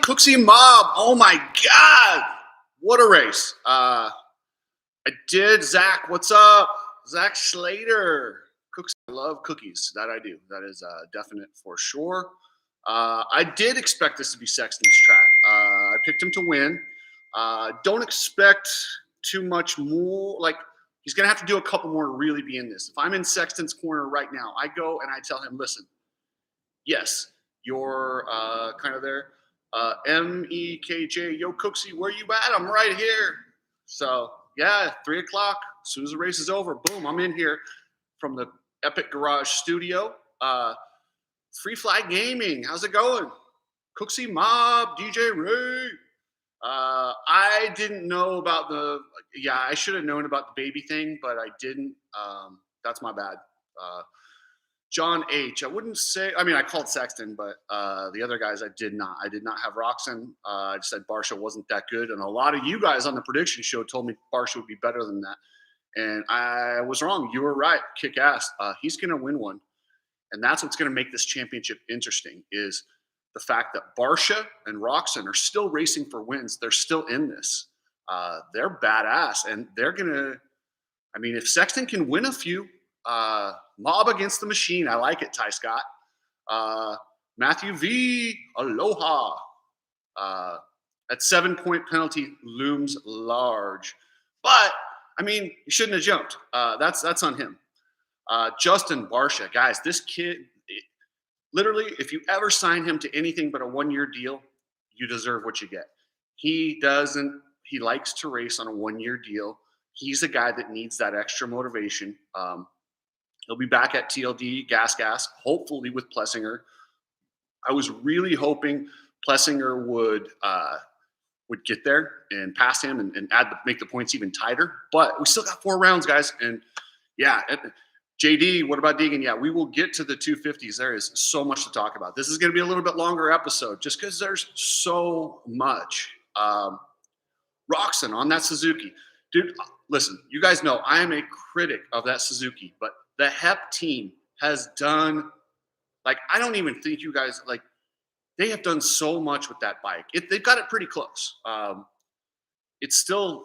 Cooksey Mob. Oh my God. What a race. I did. Zach, what's up? Zach Slater. Cooks. I love cookies. That I do. That is definite for sure. I did expect this to be Sexton's track. I picked him to win. Don't expect too much more. Like, he's going to have to do a couple more to really be in this. If I'm in Sexton's corner right now, I go and I tell him, listen, yes, you're kind of there. MEKJ, yo, Cooksey, where you at? I'm right here. So, yeah, 3 o'clock. As soon as the race is over, boom, I'm in here from the Epic Garage studio. Free Fly Gaming, how's it going? Cooksey Mob, DJ Ray. I didn't know about I should have known about the baby thing, but I didn't. That's my bad. John H. I wouldn't say, I called Sexton, but the other guys I did not. I did not have Roxon. I just said Barsha wasn't that good. And a lot of you guys on the prediction show told me Barsha would be better than that. And I was wrong. You were right. Kick ass. He's going to win one. And that's what's going to make this championship interesting is the fact that Barsha and Roxon are still racing for wins. They're still in this. They're badass. And they're going to, if Sexton can win a few, Mob against the machine. I like it, Ty Scott. Matthew V. Aloha. That 7-point penalty looms large. But, he shouldn't have jumped. That's on him. Justin Barsha. Guys, this kid, literally, if you ever sign him to anything but a 1-year deal, you deserve what you get. He likes to race on a 1-year deal. He's a guy that needs that extra motivation. He'll be back at TLD, Gas, hopefully with Plessinger. I was really hoping Plessinger would get there and pass him and make the points even tighter. But we still got 4 rounds, guys. And yeah, JD, what about Deegan? Yeah, we will get to the 250s. There is so much to talk about. This is going to be a little bit longer episode just because there's so much. Roxon on that Suzuki. Dude, listen, you guys know I am a critic of that Suzuki, but the HEP team has done, I don't even think you guys, they have done so much with that bike. They've got it pretty close. It's still,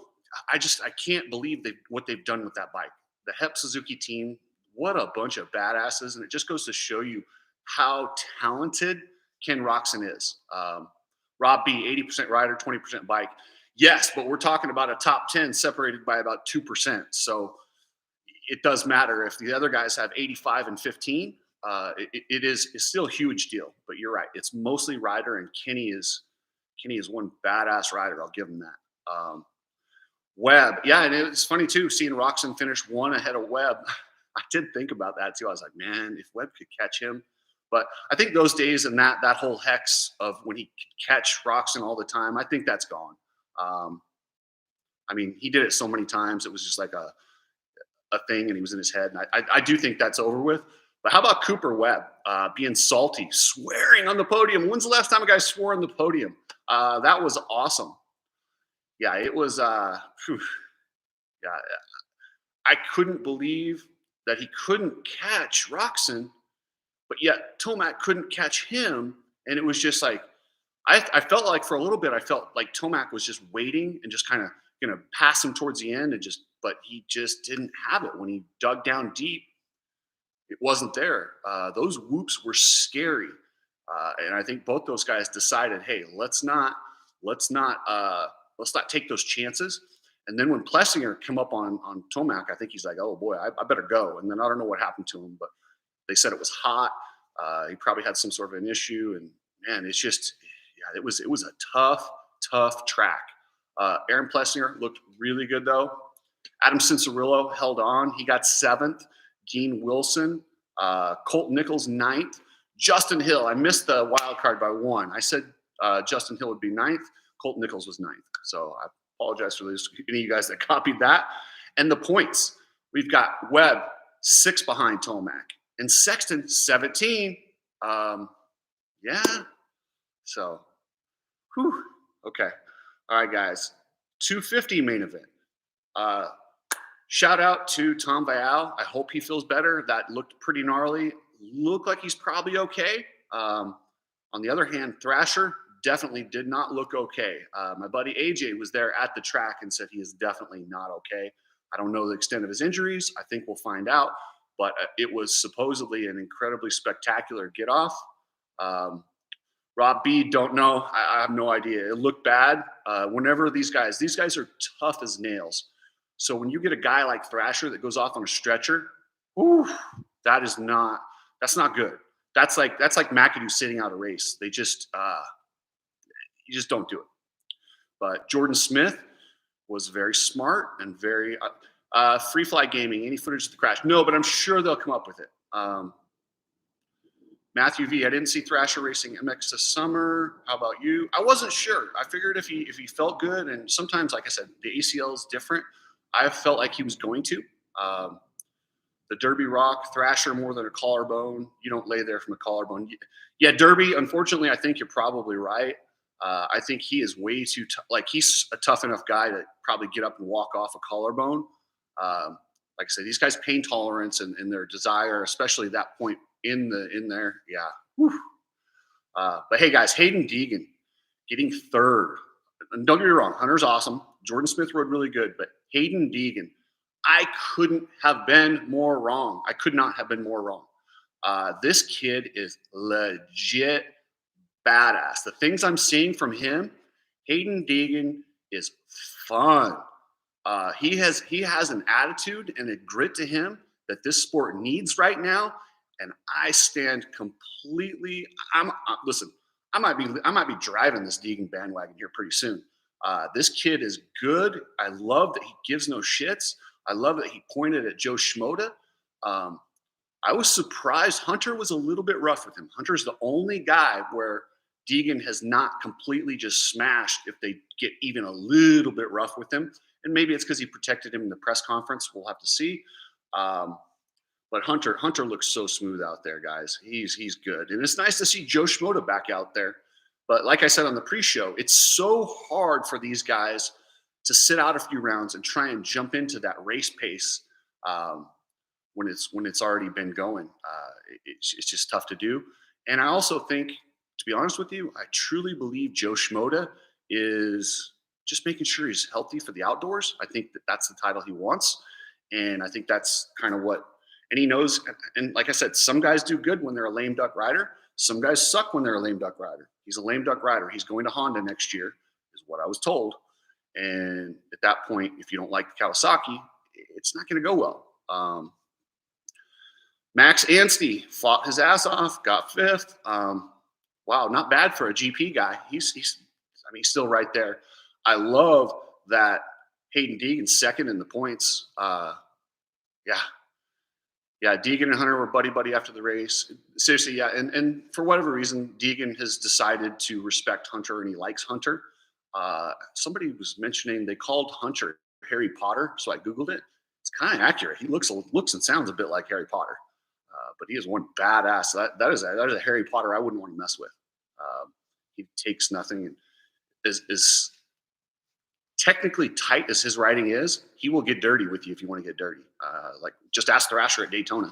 I can't believe what they've done with that bike. The HEP Suzuki team, what a bunch of badasses. And it just goes to show you how talented Ken Roxon is. Rob B, 80% rider, 20% bike. Yes, but we're talking about a top 10 separated by about 2%. So it does matter if the other guys have 85 and 15. It's still a huge deal. But you're right. It's mostly rider, and Kenny is one badass rider. I'll give him that. Webb, yeah, and it's funny too seeing Roxon finish 1 ahead of Webb. I did think about that too. I was like, man, if Webb could catch him. But I think those days and that whole hex of when he could catch Roxon all the time, I think that's gone. He did it so many times. It was just like a thing, and he was in his head. And I do think that's over with. But how about Cooper Webb being salty, swearing on the podium? When's the last time a guy swore on the podium? That was awesome. Yeah, it was. I couldn't believe that he couldn't catch Roxon, but yet Tomac couldn't catch him. And it was just like, I felt like for a little bit, I felt like Tomac was just waiting and just kind of going to pass him towards the end but he just didn't have it. When he dug down deep, it wasn't there. Those whoops were scary. And I think both those guys decided, hey, let's not take those chances. And then when Plessinger came up on Tomac, I think he's like, oh boy, I better go. And then I don't know what happened to him, but they said it was hot. He probably had some sort of an issue. And man, it's just, it was a tough track. Aaron Plessinger looked really good though. Adam Cincerillo held on. He got 7th. Dean Wilson, Colt Nichols 9th. Justin Hill, I missed the wild card by 1. I said Justin Hill would be 9th. Colt Nichols was 9th. So I apologize for any of you guys that copied that. And the points, we've got Webb 6 behind Tomac and Sexton 17. So, okay. All right, guys. 250 main event. Shout out to Tom Vial. I hope he feels better. That looked pretty gnarly. Looked like he's probably okay. On the other hand, Thrasher, definitely did not look okay. My buddy AJ was there at the track and said he is definitely not okay. I don't know the extent of his injuries. I think we'll find out. But it was supposedly an incredibly spectacular get off. Um, Rob B, don't know. I have no idea. It looked bad. Whenever these guys are tough as nails. So when you get a guy like Thrasher that goes off on a stretcher, whew, that's not good. That's like McAdoo sitting out a race. They just you just don't do it. But Jordan Smith was very smart and very free fly gaming. Any footage of the crash? No, but I'm sure they'll come up with it. Matthew V, I didn't see Thrasher racing MX this summer. How about you? I wasn't sure. I figured if he felt good, and sometimes, like I said, the ACL is different. I felt like he was going to. The Derby Rock, Thrasher more than a collarbone. You don't lay there from a collarbone. Yeah, Derby, unfortunately, I think you're probably right. I think he is way too he's a tough enough guy to probably get up and walk off a collarbone. Like I said, these guys' pain tolerance and their desire, especially that point in there, yeah. But hey, guys, Hayden Deegan getting third. And don't get me wrong, Hunter's awesome. Jordan Smith rode really good, but Hayden Deegan, I couldn't have been more wrong. I could not have been more wrong. This kid is legit badass. The things I'm seeing from him, Hayden Deegan is fun. He has an attitude and a grit to him that this sport needs right now, and I stand completely. Listen. I might be driving this Deegan bandwagon here pretty soon. This kid is good. I love that he gives no shits. I love that he pointed at Joe Schmoda. I was surprised Hunter was a little bit rough with him. Hunter's the only guy where Deegan has not completely just smashed if they get even a little bit rough with him. And maybe it's because he protected him in the press conference. We'll have to see. But Hunter looks so smooth out there, guys. He's good. And it's nice to see Joe Schmoda back out there. But like I said on the pre-show, it's so hard for these guys to sit out a few rounds and try and jump into that race pace when it's already been going. It's just tough to do. And I also think, to be honest with you, I truly believe Joe Schmoda is just making sure he's healthy for the outdoors. I think that's the title he wants. And I think that's kind of what – and he knows – and like I said, some guys do good when they're a lame duck rider. Some guys suck when they're a lame duck rider. He's a lame duck rider. He's going to Honda next year is what I was told. And at that point, if you don't like Kawasaki, it's not going to go well. Max Anstey fought his ass off, got fifth. Wow, not bad for a GP guy. He's still right there. I love that Hayden Deegan's second in the points. Yeah, Deegan and Hunter were buddy after the race. Seriously, yeah. And for whatever reason, Deegan has decided to respect Hunter and he likes Hunter. Somebody was mentioning they called Hunter Harry Potter, so I Googled it. It's kind of accurate. He looks and sounds a bit like Harry Potter. But he is one badass. That is a Harry Potter I wouldn't want to mess with. He takes nothing and is technically tight as his riding is, he will get dirty with you if you want to get dirty. Like just ask Thrasher at Daytona.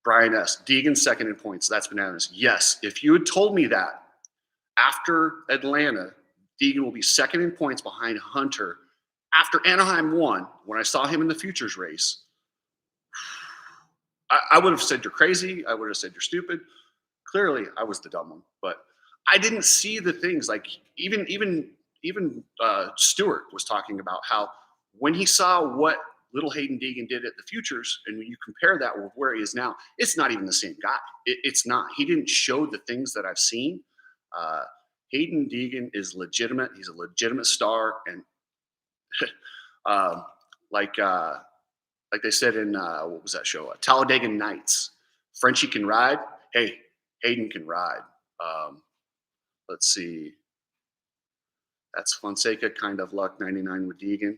Brian S. Deegan second in points. That's bananas. Yes, if you had told me that after Atlanta, Deegan will be second in points behind Hunter after Anaheim won, when I saw him in the futures race, I would have said you're crazy. I would have said you're stupid. Clearly, I was the dumb one, but I didn't see the things like even Stewart was talking about how when he saw what little Hayden Deegan did at the futures, and when you compare that with where he is now, it's not even the same guy. It's not. He didn't show the things that I've seen. Hayden Deegan is legitimate. He's a legitimate star, and like they said in what was that show? Talladega Nights. Frenchie can ride. Hey, Hayden can ride. Let's see. That's Fonseca, kind of luck, 99 with Deegan.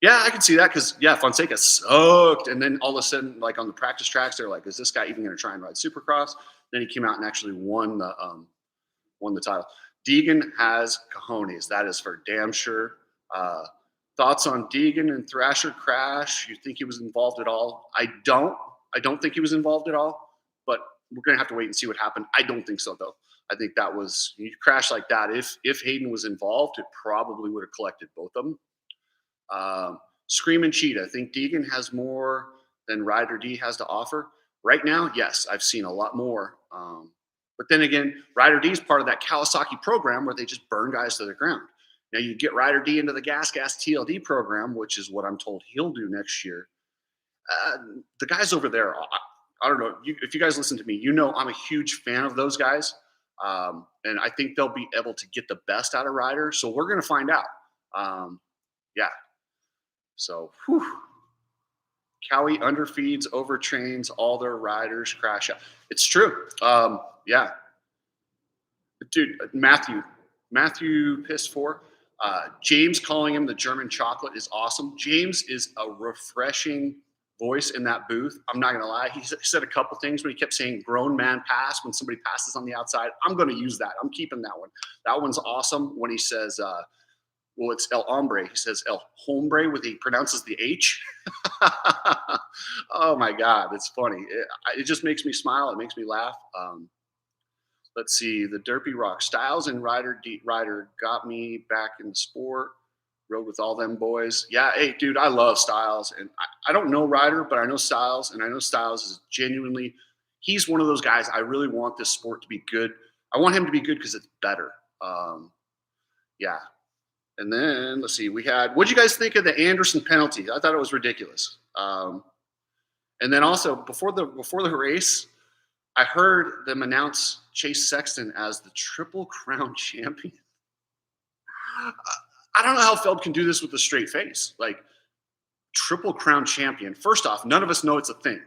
Yeah, I can see that because, yeah, Fonseca sucked. And then all of a sudden, like on the practice tracks, they're like, is this guy even going to try and ride Supercross? Then he came out and actually won the title. Deegan has cojones. That is for damn sure. Thoughts on Deegan and Thrasher crash? You think he was involved at all? I don't think he was involved at all. But we're gonna have to wait and see what happened. I don't think so though. I think that was you crash like that. If Hayden was involved, it probably would have collected both of them. Scream and cheat. I think Deegan has more than Ryder D has to offer right now. Yes, I've seen a lot more. But then again, Ryder D is part of that Kawasaki program where they just burn guys to the ground. Now you get Ryder D into the Gas TLD program, which is what I'm told he'll do next year. The guys over there, I don't know. If you guys listen to me, you know I'm a huge fan of those guys. And I think they'll be able to get the best out of Ryder. So we're going to find out. Yeah. So, Cowie underfeeds, overtrains, all their riders crash out. It's true. Yeah. Dude, Matthew pissed for. James calling him the German chocolate is awesome. James is a refreshing voice in that booth. I'm not gonna lie. He said a couple things when he kept saying grown man pass when somebody passes on the outside. I'm gonna use that. I'm keeping that one. That one's awesome when he says, well, it's El Hombre. He says El Hombre he pronounces the H. Oh my God, it's funny. It just makes me smile. It makes me laugh. Let's see, the Derpy Rock. Styles and Ryder got me back in the sport. Rode with all them boys. Yeah, hey, dude, I love Styles. And I don't know Ryder, but I know Styles. And I know Styles is genuinely, he's one of those guys I really want this sport to be good. I want him to be good because it's better. Yeah. And then, let's see, what'd you guys think of the Anderson penalty? I thought it was ridiculous. And then also, before the race, I heard them announce Chase Sexton as the Triple Crown champion. I don't know how Feld can do this with a straight face. Like, Triple Crown champion. First off, none of us know it's a thing.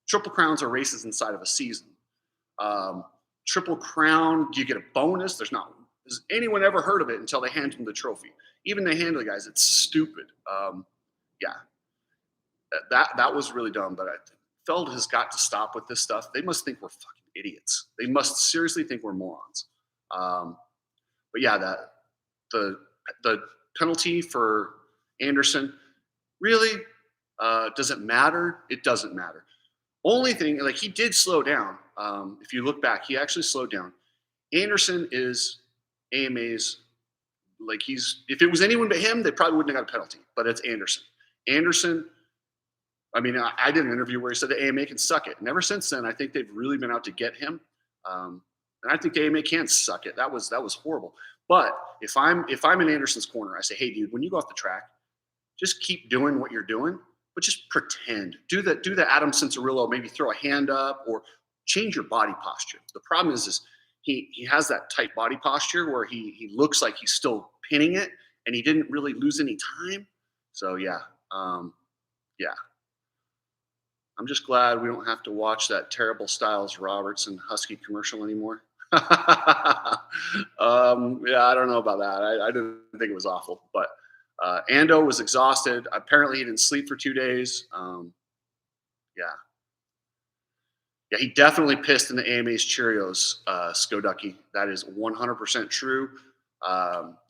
Triple Crowns are races inside of a season. Triple Crown, do you get a bonus? Has anyone ever heard of it until they hand him the trophy? Even the handle guys, it's stupid. Yeah, that was really dumb. But Feld has got to stop with this stuff. They must think we're fucking idiots. They must seriously think we're morons. But yeah, the penalty for Anderson, really, does it matter? It doesn't matter. Only thing, like, he did slow down. If you look back, he actually slowed down. Anderson is AMA's, like, if it was anyone but him, they probably wouldn't have got a penalty. But it's Anderson. Anderson, I mean, I did an interview where he said the AMA can suck it. And ever since then, I think they've really been out to get him. And I think the AMA can suck it. That was horrible. But if I'm in Anderson's corner, I say, hey, dude, when you go off the track, just keep doing what you're doing, but just pretend. Do the Adam Cincerillo, maybe throw a hand up or change your body posture. The problem is he has that tight body posture where he looks like he's still pinning it, and he didn't really lose any time. So yeah. Yeah. I'm just glad we don't have to watch that terrible Styles Robertson Husky commercial anymore. Yeah, I don't know about that. I didn't think it was awful, but Ando was exhausted. Apparently, he didn't sleep for 2 days. Yeah, he definitely pissed in the AMA's Cheerios, Skoducky. That is 100% true.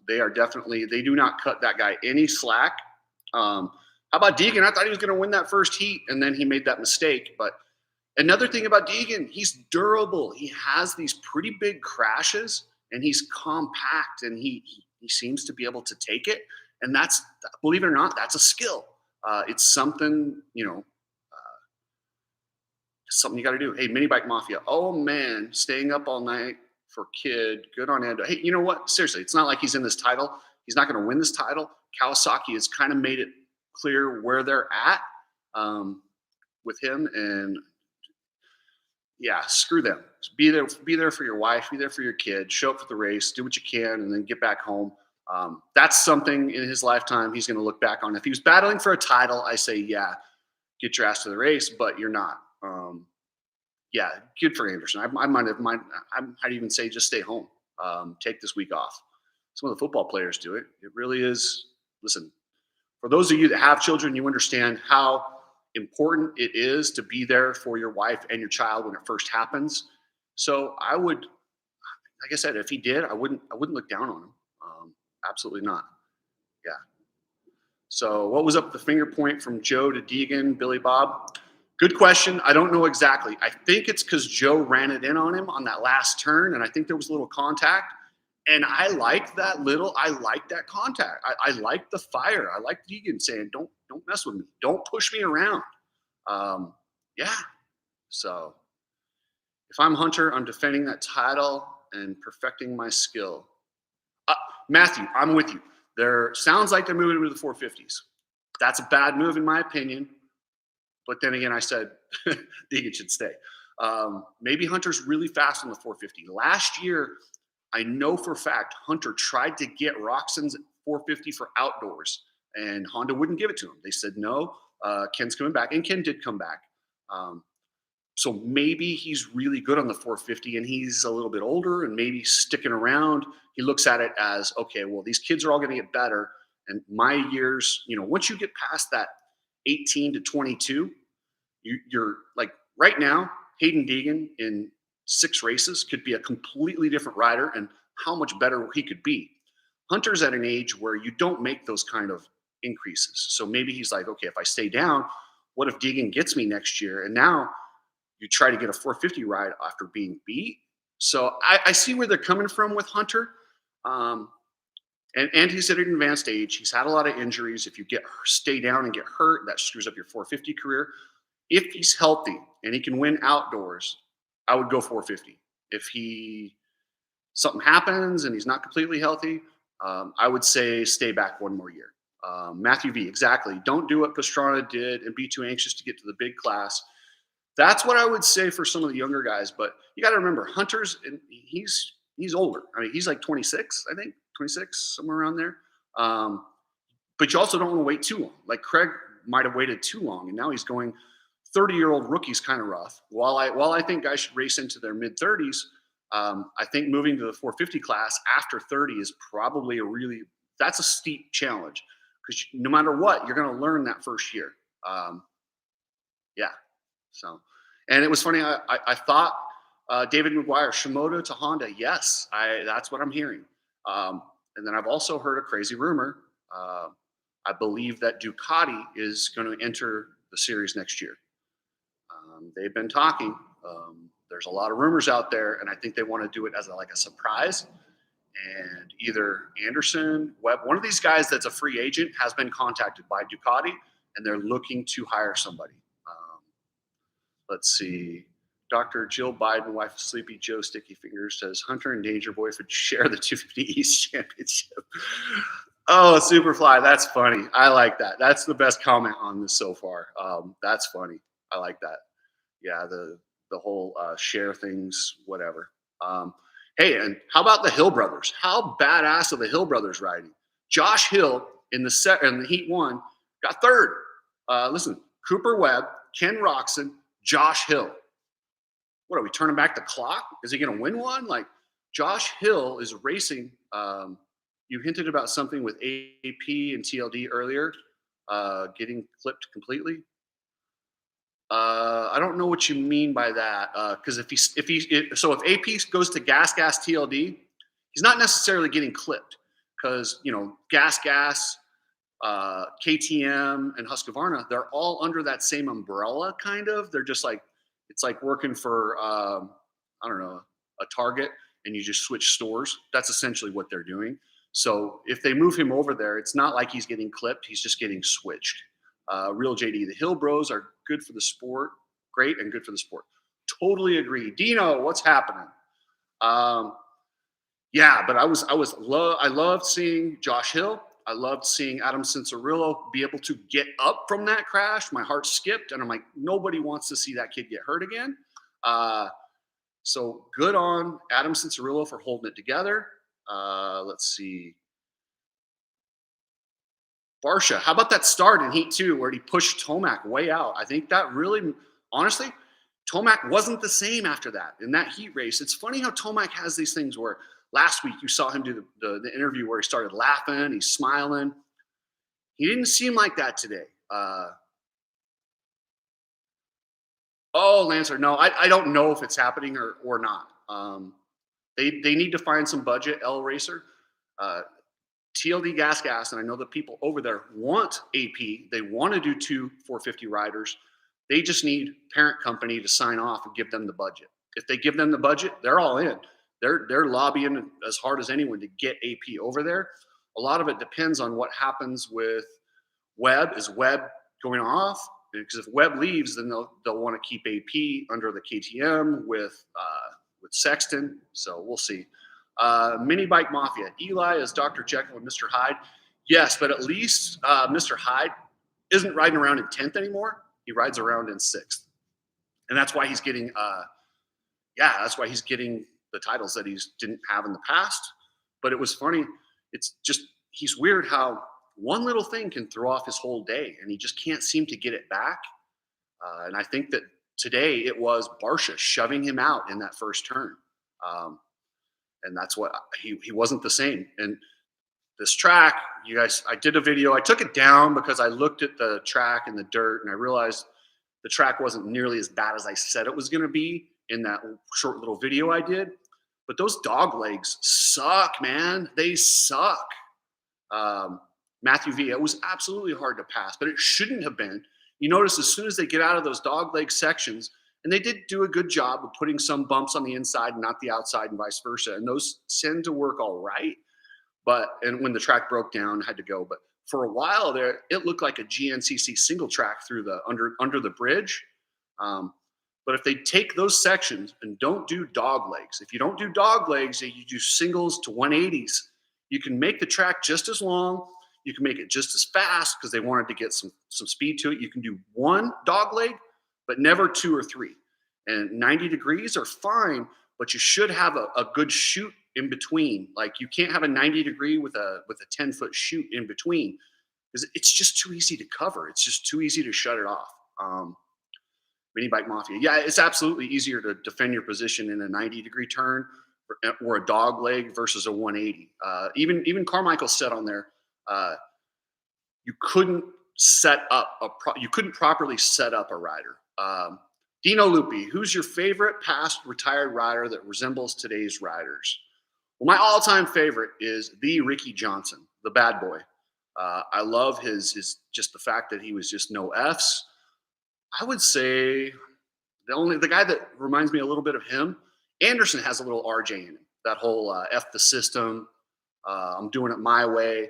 They do not cut that guy any slack. How about Deegan? I thought he was going to win that first heat, and then he made that mistake. But another thing about Deegan, he's durable. He has these pretty big crashes, and he's compact, and he seems to be able to take it. And that's, believe it or not, that's a skill. It's something, something you got to do. Hey, Mini Bike Mafia. Oh, man, staying up all night for kid. Good on Ando. Hey, you know what? Seriously, it's not like he's in this title. He's not going to win this title. Kawasaki has kind of made it clear where they're at with him, and yeah, screw them. Just be there for your wife, be there for your kid, show up for the race, do what you can, and then get back home. That's something in his lifetime he's going to look back on. If he was battling for a title, I say, yeah, get your ass to the race, but you're not. Yeah, good for Anderson. I might even say just stay home, take this week off. Some of the football players do it. It really is. Listen, for those of you that have children, you understand how important it is to be there for your wife and your child when it first happens. So I would, like I said, if he did, I wouldn't look down on him. Absolutely not. Yeah. So what was up the finger point from Joe to Deegan, Billy Bob? Good question. I don't know exactly. I think it's because Joe ran it in on him on that last turn, and I think there was a little contact. And I like that little. I like that contact. I like the fire. I like Deegan saying, "Don't mess with me. Don't push me around." Um, yeah. So if I'm Hunter, I'm defending that title and perfecting my skill. Uh, Matthew, I'm with you. There sounds like they're moving to the 450s. That's a bad move in my opinion. But then again, I said Deegan should stay. Maybe Hunter's really fast on the 450. Last year, I know for a fact Hunter tried to get Roxon's 450 for outdoors, and Honda wouldn't give it to him. They said no. Ken's coming back, and Ken did come back. Um, so maybe he's really good on the 450, and he's a little bit older, and maybe sticking around. He looks at it as, okay, well, these kids are all going to get better, and my years, once you get past that 18 to 22, you're like right now, Hayden Deegan in 6 races could be a completely different rider and how much better he could be. Hunter's at an age where you don't make those kind of increases. So maybe he's like, okay, if I stay down, what if Deegan gets me next year? And now you try to get a 450 ride after being beat. So I see where they're coming from with Hunter. And he's at an advanced age. He's had a lot of injuries. If you stay down and get hurt, that screws up your 450 career. If he's healthy and he can win outdoors, I would go 450. If something happens and he's not completely healthy, I would say stay back one more year. Matthew V, exactly. Don't do what Pastrana did and be too anxious to get to the big class. That's what I would say for some of the younger guys. But you got to remember, Hunter's he's older. I mean, he's like 26, I think, 26, somewhere around there. But you also don't want to wait too long. Like Craig might have waited too long, and now he's going 30-year-old rookie's kind of rough. While I think guys should race into their mid-30s, I think moving to the 450 class after 30 is probably that's a steep challenge because no matter what, you're going to learn that first year. Yeah. So, and it was funny. I thought David McGuire, Shimoda to Honda. Yes, that's what I'm hearing. And then I've also heard a crazy rumor. I believe that Ducati is going to enter the series next year. They've been talking. There's a lot of rumors out there, and I think they want to do it as a surprise. And either Anderson, Webb, one of these guys that's a free agent has been contacted by Ducati, and they're looking to hire somebody. Let's see. Dr. Jill Biden, wife of Sleepy Joe Sticky Fingers, says Hunter and Danger Boy would share the 250 East Championship. Oh, Superfly, that's funny. I like that. That's the best comment on this so far. That's funny. I like that. Yeah, the whole share things, whatever. Hey, and how about the Hill brothers? How badass are the Hill brothers riding? Josh Hill in the Heat 1 got third. Listen, Cooper Webb, Ken Roxon, Josh Hill. What are we turning back the clock? Is he going to win one? Like Josh Hill is racing. You hinted about something with AP and TLD earlier, getting clipped completely. I don't know what you mean by that. Because if AP goes to gas TLD, he's not necessarily getting clipped because gas, KTM and Husqvarna, they're all under that same umbrella. Kind of, they're just like it's like working for I don't know, a Target, and you just switch stores. That's essentially what they're doing. So if they move him over there, it's not like he's getting clipped. He's just getting switched. Real JD, the Hill Bros are good for the sport, great and good for the sport. Totally agree. Dino, what's happening? Yeah, but I loved seeing Josh Hill. I loved seeing Adam Cincerillo be able to get up from that crash. My heart skipped, and I'm like, nobody wants to see that kid get hurt again. So good on Adam Cincerillo for holding it together. Let's see. Barsha, how about that start in Heat 2 where he pushed Tomac way out? I think that really, honestly, Tomac wasn't the same after that in that heat race. It's funny how Tomac has these things where last week you saw him do the interview where he started laughing, he's smiling. He didn't seem like that today. Lancer, no, I don't know if it's happening or not. They need to find some budget, L Racer. TLD Gas, and I know the people over there want AP. They want to do 2 450 riders. They just need parent company to sign off and give them the budget. If they give them the budget, they're all in. They're lobbying as hard as anyone to get AP over there. A lot of it depends on what happens with Webb. Is Webb going off? Because if Webb leaves, then they'll want to keep AP under the KTM with Sexton. So we'll see. Mini Bike Mafia. Eli is Dr. Jekyll and Mr. Hyde. Yes, but at least Mr. Hyde isn't riding around in 10th anymore. He rides around in 6th. And that's why he's getting that's why he's getting the titles that he didn't have in the past. But it was funny. It's just, he's weird how one little thing can throw off his whole day, and he just can't seem to get it back. And I think that today it was Barsha shoving him out in that first turn. And that's what he wasn't the same. And this track, you guys, I did a video. I took it down because I looked at the track and the dirt, and I realized the track wasn't nearly as bad as I said it was going to be in that short little video I did. But those dog legs suck, man. They suck. Matthew V, it was absolutely hard to pass, but it shouldn't have been. You notice as soon as they get out of those dog leg sections, and they did do a good job of putting some bumps on the inside and not the outside and vice versa. And those tend to work all right. And when the track broke down, I had to go. But for a while there, it looked like a GNCC single track through the under the bridge. But if they take those sections and don't do dog legs, if you don't do dog legs, you do singles to 180s, you can make the track just as long. You can make it just as fast because they wanted to get some speed to it. You can do one dog leg, but never 2 or 3. And 90 degrees are fine, but you should have a good shoot in between. Like, you can't have a 90 degree with a 10-foot shoot in between, because it's just too easy to cover. It's just too easy to shut it off. Mini Bike Mafia. Yeah, it's absolutely easier to defend your position in a 90-degree turn or a dog leg versus a 180. Even Carmichael said on there, you couldn't you couldn't properly set up a rider. Dino Lupi, who's your favorite past retired rider that resembles today's riders? Well, my all-time favorite is the Ricky Johnson, the bad boy. I love his just the fact that he was just no Fs. I would say the guy that reminds me a little bit of him, Anderson, has a little RJ in him. That whole F the system, I'm doing it my way.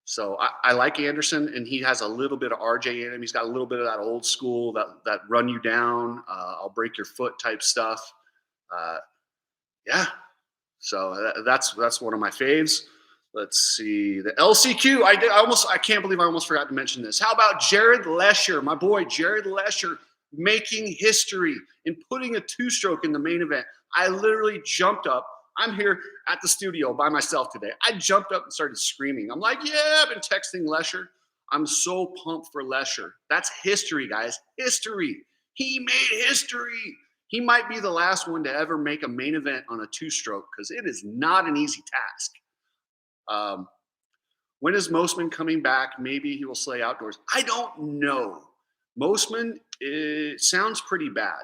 So I like Anderson, and he has a little bit of RJ in him. He's got a little bit of that old school, that run you down, I'll break your foot type stuff. Yeah, so that's one of my faves. Let's see, the LCQ. I can't believe I almost forgot to mention this. How about Jared Lesher, my boy Jared Lesher, making history and putting a 2-stroke in the main event? I literally jumped up. I'm here at the studio by myself today. I jumped up and started screaming. I'm like, yeah, I've been texting Lesher. I'm so pumped for Lesher. That's history, guys. History. He made history. He might be the last one to ever make a main event on a 2-stroke, because it is not an easy task. When is Mosman coming back? Maybe he will slay outdoors. I don't know. Mosman, it sounds pretty bad.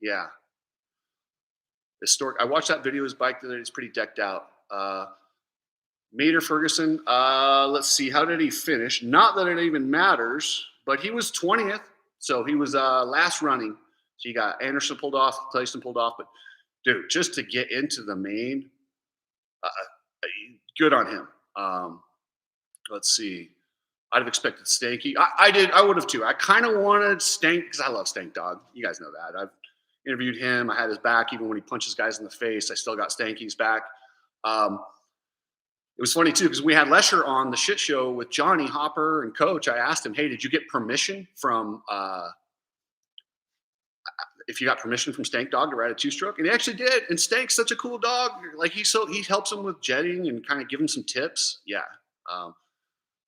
Yeah. Historic. I watched that video of his bike today. It's pretty decked out. Mater Ferguson. Let's see. How did he finish? Not that it even matters, but he was 20th. So he was last running. So you got Anderson pulled off, Tyson pulled off. But, dude, just to get into the main, good on him. Let's see. I'd have expected Stanky. I would have too. I kind of wanted Stank because I love Stank Dog. You guys know that. I've interviewed him. I had his back even when he punches guys in the face. I still got Stanky's back. It was funny too because we had Lesher on the shit show with Johnny Hopper and Coach. I asked him, "Hey, did you get permission from if you got permission from Stank Dog to ride a 2-stroke?" And he actually did. And Stank's such a cool dog. Like he helps him with jetting and kind of give him some tips. Yeah.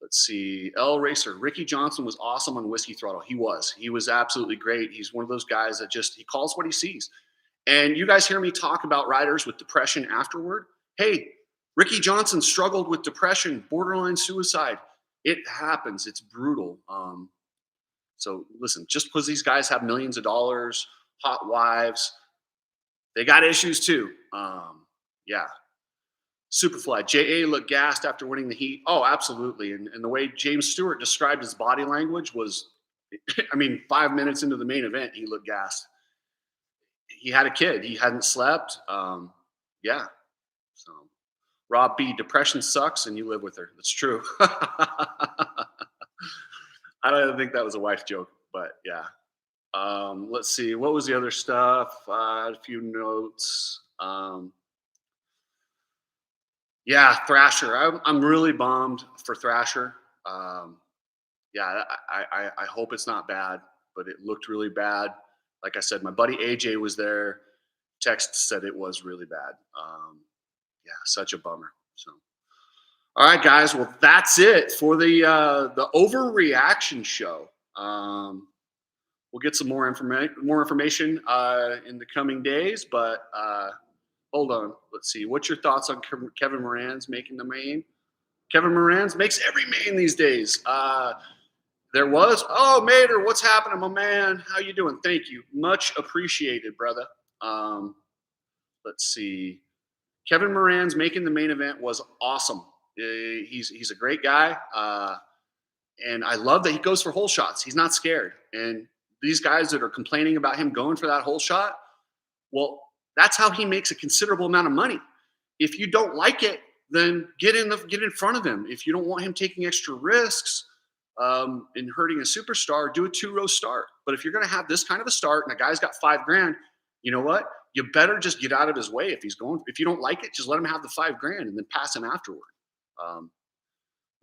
Let's see. L Racer. Ricky Johnson was awesome on Whiskey Throttle. He was absolutely great. He's one of those guys that he calls what he sees. And you guys hear me talk about riders with depression afterward. Hey, Ricky Johnson struggled with depression, borderline suicide. It happens. It's brutal. So listen, just because these guys have millions of dollars, hot wives, they got issues too. Yeah. Superfly. J.A. looked gassed after winning the heat. Oh, absolutely. And the way James Stewart described his body language was I mean, 5 minutes into the main event, he looked gassed. He had a kid. He hadn't slept. Yeah. So, Rob B, depression sucks and you live with her. That's true. I don't think that was a wife joke, but yeah. Let's see. What was the other stuff? I had a few notes. Yeah, Thrasher. I'm really bummed for Thrasher. Um, yeah, I hope it's not bad, but it looked really bad. Like I said, my buddy AJ was there. Text said it was really bad. Yeah, such a bummer. So, all right, guys. Well, that's it for the overreaction show. We'll get some more information in the coming days. But hold on, let's see. What's your thoughts on Kevin Moran's making the main? Kevin Moran's makes every main these days. There was, Mater, what's happening, my man? How you doing? Thank you, much appreciated, brother. Um, let's see. Kevin Moran's making the main event was awesome. He's a great guy, and I love that he goes for hole shots. He's not scared. And these guys that are complaining about him going for that hole shot, well, that's how he makes a considerable amount of money. If you don't like it, then get in front of him. If you don't want him taking extra risks and hurting a superstar, do a 2-row start. But if you're going to have this kind of a start and a guy's got $5,000, you know what? You better just get out of his way. If you don't like it, just let him have the $5,000 and then pass him afterward.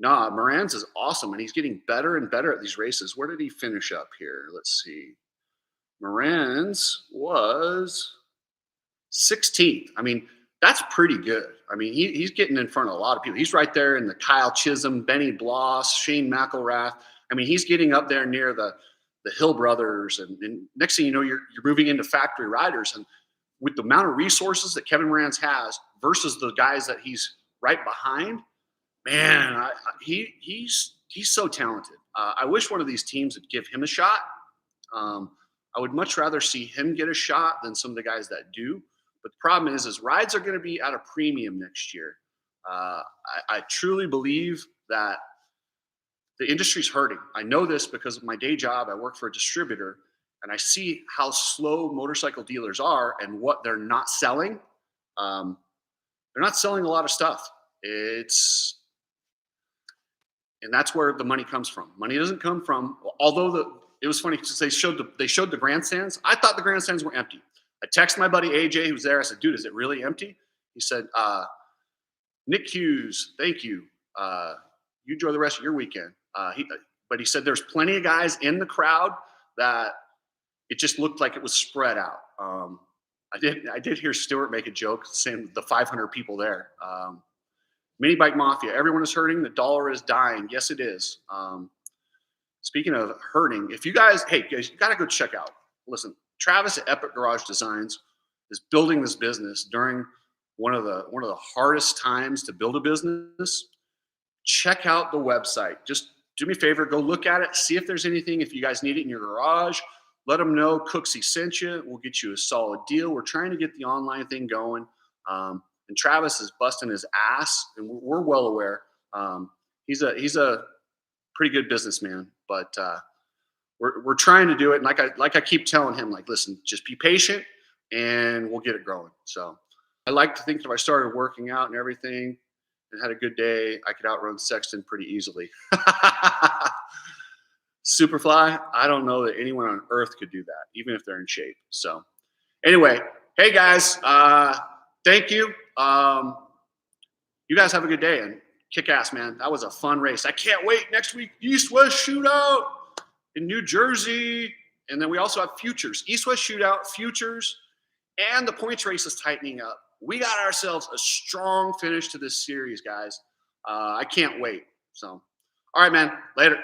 Moran's is awesome, and he's getting better and better at these races. Where did he finish up here? Let's see. Moran's was 16th. I mean, that's pretty good. I mean, he's getting in front of a lot of people. He's right there in the Kyle Chisholm, Benny Bloss, Shane McElrath. I mean, he's getting up there near the Hill brothers. And next thing you know, you're moving into factory riders. And with the amount of resources that Kevin Moran's has versus the guys that he's right behind, man, he's so talented. I wish one of these teams would give him a shot. I would much rather see him get a shot than some of the guys that do. But the problem is rides are going to be at a premium next year. I truly believe that the industry's hurting. I know this because of my day job. I work for a distributor, and I see how slow motorcycle dealers are and what they're not selling. They're not selling a lot of stuff. And that's where the money comes from. Money doesn't come from, although it was funny because they showed the grandstands. I thought the grandstands were empty. I texted my buddy AJ, who's there. I said, dude, is it really empty? He said, Nick Hughes, thank you. You enjoy the rest of your weekend. But he said there's plenty of guys in the crowd that it just looked like it was spread out. I did hear Stewart make a joke saying the 500 people there. Mini Bike Mafia, everyone is hurting. The dollar is dying. Yes, it is. Speaking of hurting, if you guys, hey, guys, you got to go check out. Listen, Travis at Epic Garage Designs is building this business during one of the hardest times to build a business. Check out the website. Just do me a favor, go look at it, see if there's anything. If you guys need it in your garage, let them know Cooksey sent you. We'll get you a solid deal. We're trying to get the online thing going. And Travis is busting his ass, and we're well aware. He's a pretty good businessman, but we're trying to do it. And like I keep telling him, like, listen, just be patient, and we'll get it growing. So I like to think that if I started working out and everything and had a good day, I could outrun Sexton pretty easily. Superfly, I don't know that anyone on earth could do that, even if they're in shape. So anyway, hey guys, thank you. You guys have a good day and kick ass, man. That was a fun race. I can't wait. Next week, East-West Shootout in New Jersey. And then we also have Futures. East-West Shootout, Futures, and the points race is tightening up. We got ourselves a strong finish to this series, guys. I can't wait. So, all right, man. Later.